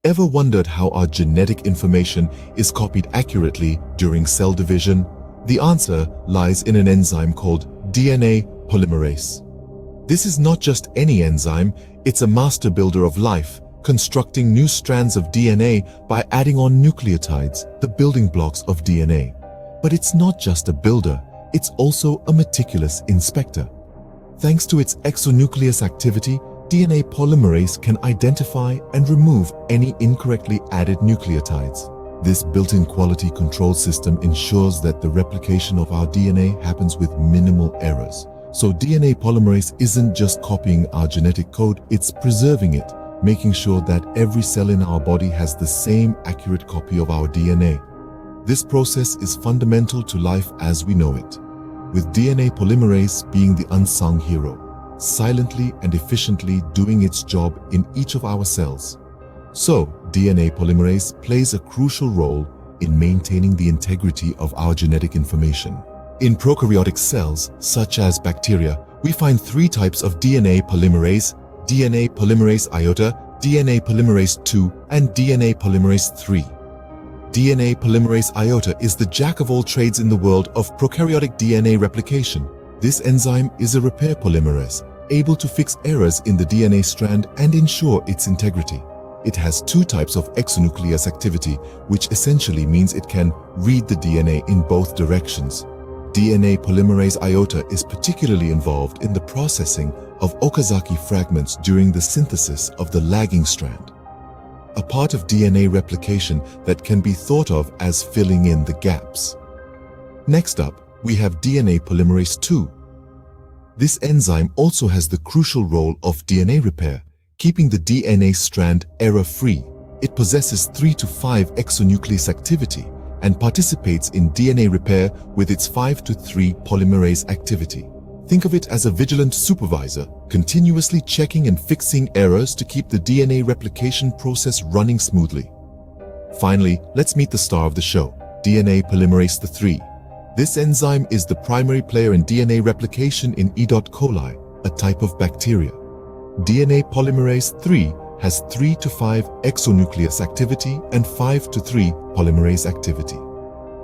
Ever wondered how our genetic information is copied accurately during cell division? The answer lies in an enzyme called DNA polymerase. This is not just any enzyme, it's a master builder of life, constructing new strands of DNA by adding on nucleotides, the building blocks of DNA. But it's not just a builder, it's also a meticulous inspector. Thanks to its exonuclease activity, DNA polymerase can identify and remove any incorrectly added nucleotides. This built-in quality control system ensures that the replication of our DNA happens with minimal errors. So DNA polymerase isn't just copying our genetic code, it's preserving it, making sure that every cell in our body has the same accurate copy of our DNA. This process is fundamental to life as we know it, with DNA polymerase being the unsung hero, silently and efficiently doing its job in each of our cells. So, DNA polymerase plays a crucial role in maintaining the integrity of our genetic information. In prokaryotic cells, such as bacteria, we find three types of DNA polymerase: DNA polymerase iota, DNA polymerase II, and DNA polymerase III. DNA polymerase iota is the jack of all trades in the world of prokaryotic DNA replication. This enzyme is a repair polymerase, able to fix errors in the DNA strand and ensure its integrity. It has two types of exonuclease activity, which essentially means it can read the DNA in both directions. DNA polymerase iota is particularly involved in the processing of Okazaki fragments during the synthesis of the lagging strand, a part of DNA replication that can be thought of as filling in the gaps. Next up, we have DNA polymerase II. This enzyme also has the crucial role of DNA repair, keeping the DNA strand error-free. It possesses 3 to 5 exonuclease activity and participates in DNA repair with its 5 to 3 polymerase activity. Think of it as a vigilant supervisor, continuously checking and fixing errors to keep the DNA replication process running smoothly. Finally, let's meet the star of the show, DNA polymerase III. This enzyme is the primary player in DNA replication in E. coli, a type of bacteria. DNA polymerase III has 3 to 5 exonuclease activity and 5 to 3 polymerase activity.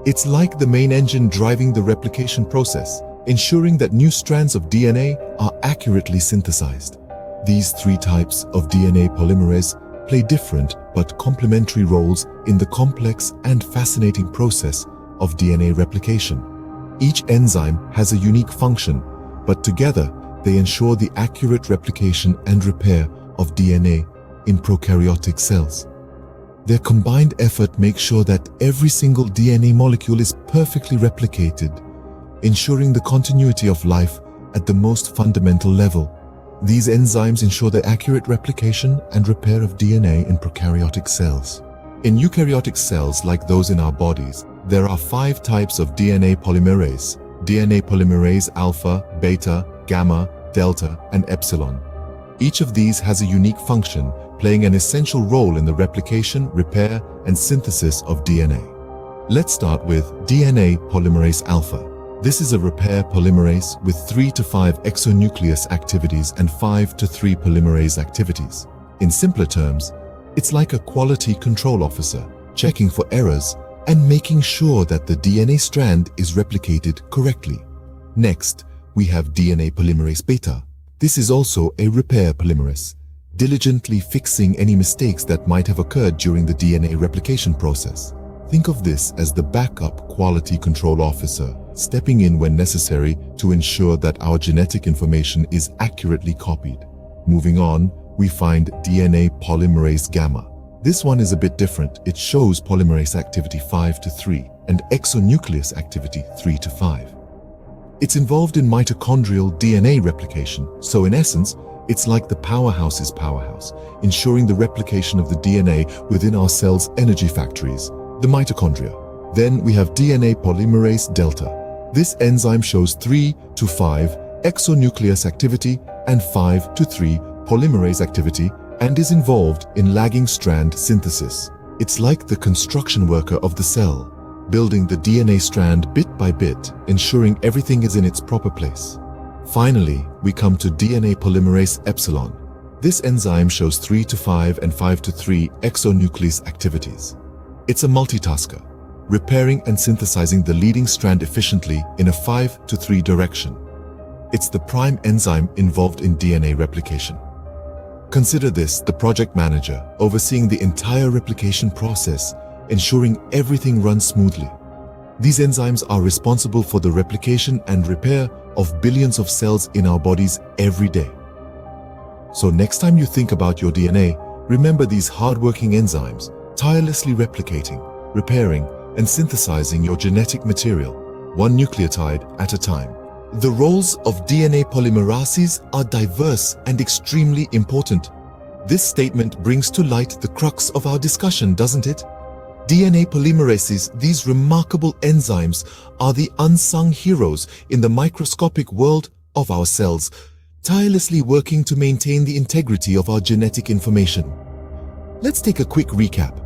It's like the main engine driving the replication process, ensuring that new strands of DNA are accurately synthesized. These three types of DNA polymerase play different but complementary roles in the complex and fascinating process of DNA replication. Each enzyme has a unique function, but together they ensure the accurate replication and repair of DNA in prokaryotic cells. Their combined effort makes sure that every single DNA molecule is perfectly replicated, ensuring the continuity of life at the most fundamental level. These enzymes ensure the accurate replication and repair of DNA in prokaryotic cells. In eukaryotic cells like those in our bodies, there are 5 types of DNA polymerase: DNA polymerase alpha, beta, gamma, delta, and epsilon. Each of these has a unique function, playing an essential role in the replication, repair, and synthesis of DNA. Let's start with DNA polymerase alpha. This is a repair polymerase with 3 to 5 exonuclease activities and 5 to 3 polymerase activities. In simpler terms, it's like a quality control officer, checking for errors and making sure that the DNA strand is replicated correctly. Next, we have DNA polymerase beta. This is also a repair polymerase, diligently fixing any mistakes that might have occurred during the DNA replication process. Think of this as the backup quality control officer, stepping in when necessary to ensure that our genetic information is accurately copied. Moving on, we find DNA polymerase gamma. This one is a bit different. It shows polymerase activity 5 to 3 and exonuclease activity 3 to 5. It's involved in mitochondrial DNA replication, so in essence, it's like the powerhouse's powerhouse, ensuring the replication of the DNA within our cells' energy factories, the mitochondria. Then we have DNA polymerase delta. This enzyme shows 3 to 5 exonuclease activity and 5 to 3 polymerase activity and is involved in lagging strand synthesis. It's like the construction worker of the cell, building the DNA strand bit by bit, ensuring everything is in its proper place. Finally, we come to DNA polymerase epsilon. This enzyme shows 3 to 5 and 5 to 3 exonuclease activities. It's a multitasker, repairing and synthesizing the leading strand efficiently in a 5 to 3 direction. It's the prime enzyme involved in DNA replication. Consider this the project manager overseeing the entire replication process, ensuring everything runs smoothly. These enzymes are responsible for the replication and repair of billions of cells in our bodies every day. So next time you think about your DNA, remember these hardworking enzymes, tirelessly replicating, repairing, and synthesizing your genetic material, one nucleotide at a time. The roles of DNA polymerases are diverse and extremely important. This statement brings to light the crux of our discussion, doesn't it? DNA polymerases, these remarkable enzymes, are the unsung heroes in the microscopic world of our cells, tirelessly working to maintain the integrity of our genetic information. Let's take a quick recap.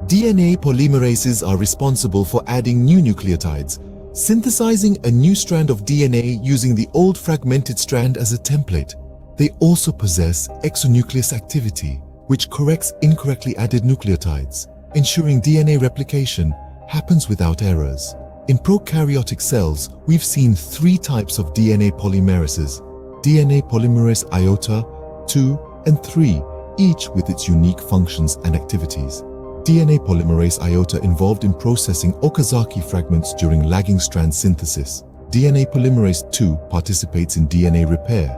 DNA polymerases are responsible for adding new nucleotides, synthesizing a new strand of DNA using the old fragmented strand as a template. They also possess exonuclease activity, which corrects incorrectly added nucleotides, ensuring DNA replication happens without errors. In prokaryotic cells, we've seen 3 types of DNA polymerases: DNA polymerase iota, 2, and 3, each with its unique functions and activities. DNA polymerase iota involved in processing Okazaki fragments during lagging strand synthesis. DNA polymerase 2 participates in DNA repair,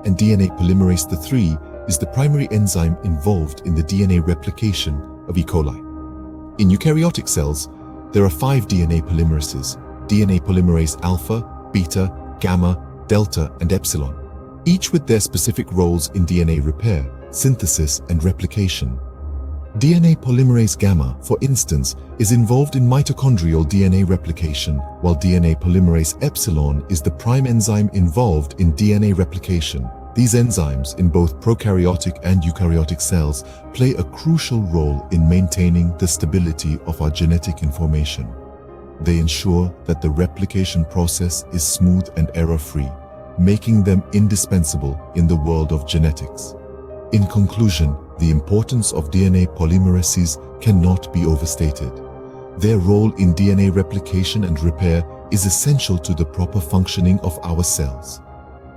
and DNA polymerase 3 is the primary enzyme involved in the DNA replication of E. coli. In eukaryotic cells, there are 5 DNA polymerases: DNA polymerase alpha, beta, gamma, delta, and epsilon, each with their specific roles in DNA repair, synthesis, and replication. DNA polymerase gamma, for instance, is involved in mitochondrial DNA replication, while DNA polymerase epsilon is the prime enzyme involved in DNA replication. These enzymes in both prokaryotic and eukaryotic cells play a crucial role in maintaining the stability of our genetic information. They ensure that the replication process is smooth and error-free, making them indispensable in the world of genetics. In conclusion, the importance of DNA polymerases cannot be overstated. Their role in DNA replication and repair is essential to the proper functioning of our cells.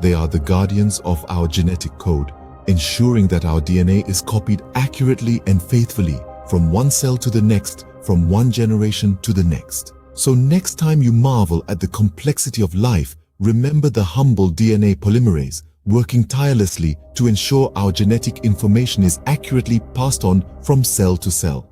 They are the guardians of our genetic code, ensuring that our DNA is copied accurately and faithfully from one cell to the next, from one generation to the next. So next time you marvel at the complexity of life, remember the humble DNA polymerase, working tirelessly to ensure our genetic information is accurately passed on from cell to cell.